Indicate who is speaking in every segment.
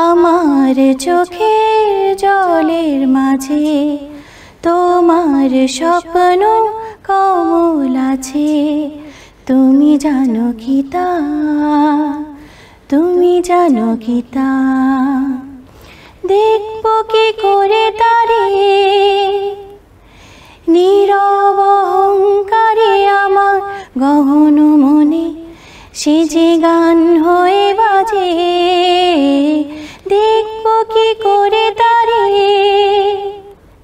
Speaker 1: আমার চোখের জলের মাঝে তোমার স্বপ্ন কমল আছে, তুমি জানো কি তা, তুমি জানো কি তা। দেখব কি করে তারে নীরব অহংকারে আমার গহন মনে, সে যে গান হয়ে বাজে, দেখব কি করে তারে।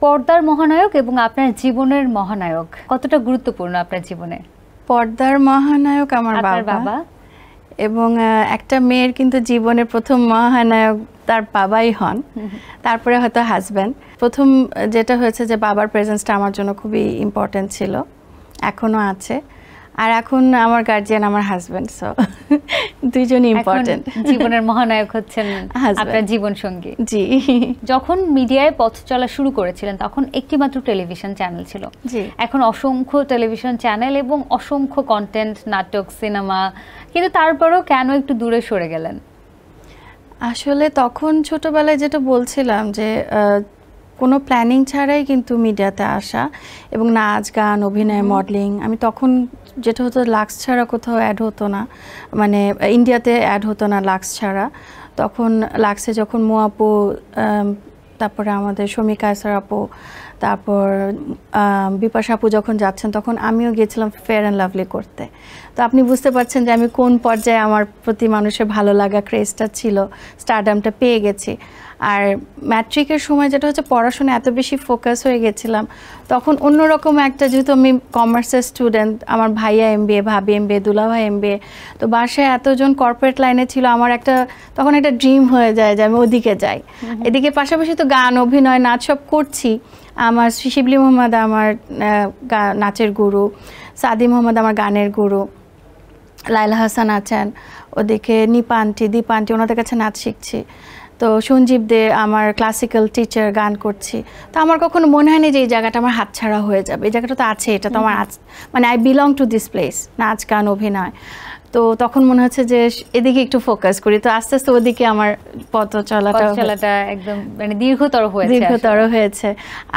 Speaker 2: পর্দার মহানায়ক এবং আপনার জীবনের মহানায়ক কতটা গুরুত্বপূর্ণ আপনার জীবনে?
Speaker 1: পর্দার মহানায়ক আমার বাবা, এবং একটা মেয়ের কিন্তু জীবনের প্রথম মহানায়ক তার বাবাই হন, তারপরে হয়তো হাজব্যান্ড। প্রথম যেটা হয়েছে যে বাবার প্রেজেন্সটা আমার জন্য খুবই ইম্পর্টেন্ট ছিল, এখনো আছে। আর এখন আমার গার্জিয়ান আমার হাজব্যান্ড, সো দুইজনই ইম্পর্টেন্ট।
Speaker 2: জীবনের মহানায়ক হচ্ছেন আপনার জীবন সঙ্গী।
Speaker 1: জি।
Speaker 2: যখন মিডিয়ায় পথ চলা শুরু করেছিলেন তখন একটি মাত্র টেলিভিশন চ্যানেল ছিল, এখন অসংখ্য টেলিভিশন চ্যানেল এবং অসংখ্য কন্টেন্ট, নাটক, সিনেমা, কিন্তু তারপরেও কেন একটু দূরে সরে গেলেন?
Speaker 1: আসলে তখন ছোটবেলায় যেটা বলছিলাম যে কোনো প্ল্যানিং ছাড়াই কিন্তু মিডিয়াতে আসা, এবং নাচ, গান, অভিনয়, মডেলিং। আমি তখন যেটা হতো লাক্স ছাড়া কোথাও অ্যাড হতো না, মানে ইন্ডিয়াতে অ্যাড হতো না লাক্স ছাড়া। তখন লাক্সে যখন মো আপু, তারপরে আমাদের শমিকা স্যার আপু, তারপর বিপাশা আপু যখন যাচ্ছেন, তখন আমিও গিয়েছিলাম ফেয়ার অ্যান্ড লাভলি করতে। তো আপনি বুঝতে পারছেন যে আমি কোন পর্যায়ে আমার প্রতি মানুষের ভালো লাগা, ক্রেজটা ছিল, স্টারডামটা পেয়ে গেছি। আর ম্যাট্রিকের সময় যেটা হচ্ছে পড়াশোনা এত বেশি ফোকাস হয়ে গেছিলাম, তখন অন্যরকম একটা, যেহেতু আমি কমার্সের স্টুডেন্ট, আমার ভাইয়া MBA, ভাবি MBA, দুলাভাই MBA, তো বাসায় এতজন কর্পোরেট লাইনে ছিল, আমার একটা তখন একটা ড্রিম হয়ে যায় যে আমি ওদিকে যাই। এদিকে পাশাপাশি তো গান, অভিনয়, নাচ সব করছি। আমার শিবলি মোহাম্মদ আমার নাচের গুরু, সাদি মোহাম্মদ আমার গানের গুরু, লাইলা হাসান আছেন, ওদিকে নিপা আন্টি, দীপা আন্টি, ওনাদের কাছে নাচ শিখছি। তো সঞ্জীব দে আমার ক্লাসিক্যাল টিচার, গান করছি। তো আমার কখনো মনে হয়নি যে এই জায়গাটা আমার হাতছাড়া হয়ে যাবে। এই জায়গাটা তো আছে, এটা তো আমার মানে I belong to this place, নাচ, গান, অভিনয়। তো তখন মনে হচ্ছে যে এদিকে একটু ফোকাস করি। তো আস্তে আস্তে ওদিকে আমার পথ চলাটা
Speaker 2: একদম মানে দীর্ঘতর
Speaker 1: হয়েছে।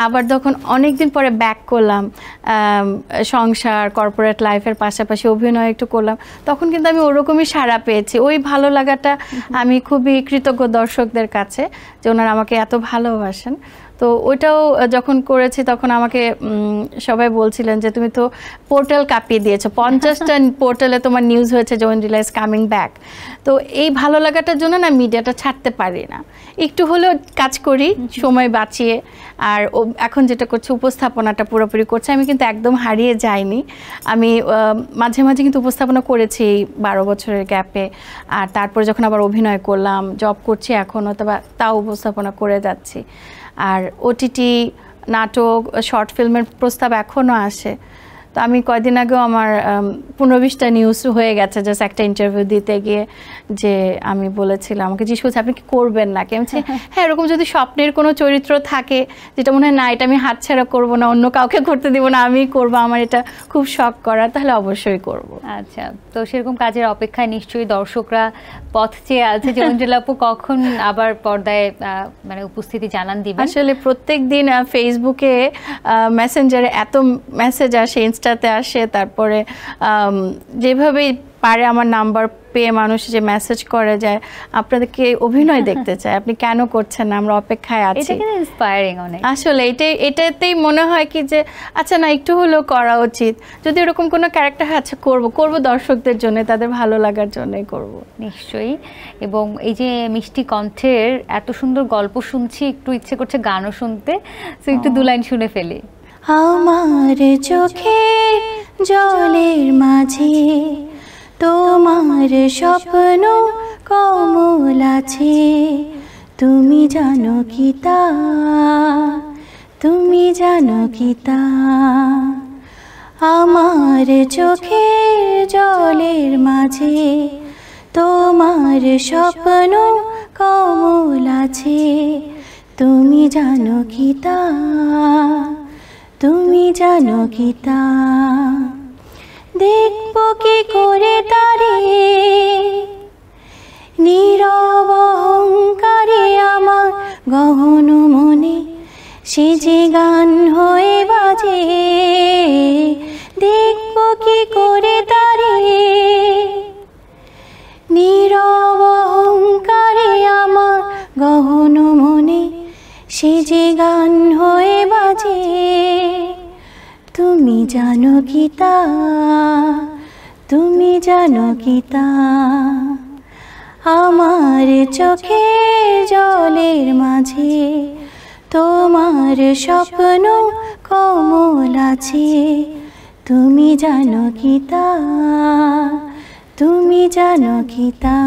Speaker 1: আবার তখন অনেকদিন পরে ব্যাক করলাম, সংসার, কর্পোরেট লাইফের পাশাপাশি অভিনয় একটু করলাম, তখন কিন্তু আমি ওরকমই সাড়া পেয়েছি। ওই ভালো লাগাটা আমি খুবই কৃতজ্ঞ দর্শকদের কাছে যে ওনারা আমাকে এত ভালোবাসেন। তো ওইটাও যখন করেছি তখন আমাকে সবাই বলছিলেন যে তুমি তো পোর্টাল কাঁপিয়ে দিয়েছো, 50টা পোর্টালে তোমার নিউজ হয়েছে যে ওয়েন্ড্রিলা ইজ কামিং ব্যাক। তো এই ভালো লাগাটার জন্য না মিডিয়াটা ছাড়তে পারি না, একটু হলেও কাজ করি সময় বাঁচিয়ে। আর এখন যেটা করছে উপস্থাপনাটা পুরোপুরি করছে, আমি কিন্তু একদম হারিয়ে যাইনি। আমি মাঝে মাঝে কিন্তু উপস্থাপনা করেছি 12 বছরের গ্যাপে। আর তারপরে যখন আবার অভিনয় করলাম, জব করছি এখনও, তাও উপস্থাপনা করে যাচ্ছি। আর OTT, নাটক, শর্ট ফিল্মের প্রস্তাব এখনও আসে। তো আমি কয়দিন আগেও আমার 15-20টা নিউজ হয়ে গেছে জাস্ট একটা ইন্টারভিউ দিতে গিয়ে, যে আমি বলেছিলাম, আমাকে জিজ্ঞেস করছে আপনি কি করবেন না? আমি বলছি হ্যাঁ, এরকম যদি স্বপ্নের কোনো চরিত্র থাকে যেটা মনে হয় না এটা আমি হাতছাড়া করবো না, অন্য কাউকে করতে দিব না, আমিই করবো, আমার এটা খুব শখ করা, তাহলে অবশ্যই করব।
Speaker 2: আচ্ছা, তো সেরকম কাজের অপেক্ষায় নিশ্চয়ই দর্শকরা পথ চেয়ে আছে যে ওয়েন্ড্রিলা আপু কখন আবার পর্দায় মানে উপস্থিতি জানান দিবেন।
Speaker 1: আসলে প্রত্যেক দিন ফেসবুকে, মেসেঞ্জারে এত মেসেজ আসে, ইনস্টাতে আসে, তারপরে যেভাবেই পারে আমার নাম্বার পেয়ে মানুষ যে মেসেজ করে যায় আপনাদেরকে অভিনয় দেখতে চায়, আপনি কেন করছেন না, আমরা অপেক্ষায় আছি।
Speaker 2: এটা কিন্তু ইন্সপায়ারিং অনেক।
Speaker 1: আসলে এটাতেই মনে হয় কি যে আচ্ছা না, একটু হলেও করা উচিত। যদি এরকম কোনো ক্যারেক্টার হয়, আচ্ছা করব দর্শকদের জন্য, তাদের ভালো লাগার জন্যই করব।
Speaker 2: নিশ্চয়ই। এবং এই যে মিষ্টি কণ্ঠের এত সুন্দর গল্প শুনছি, একটু ইচ্ছে করছে গানও শুনতে, তো একটু 2 লাইন শুনে ফেলি।
Speaker 1: আমার চোখের জলের মাঝে তোমার স্বপ্ন কমল আছে, তুমি জানো কি তা, তুমি জানো কি তা। আমার চোখের জলের মাঝে তোমার স্বপ্ন কমল আছে, তুমি জানো কি তা, তুমি জানো কি তা। দেখব কি করে তারে নীরব অহংকারে গহন মনে সে যে গান হয়ে বাজে, দেখব কি করে তারে নীরব অহংকারে আমার গহন মনে সে যে গান হয়ে বাজে। তুমি জানো কি তা, তুমি জানো কি তা, আমার চোখে জলের মাঝে তোমার স্বপ্ন কমল আছে। তুমি জানো কি তা, তুমি জানো কি তা।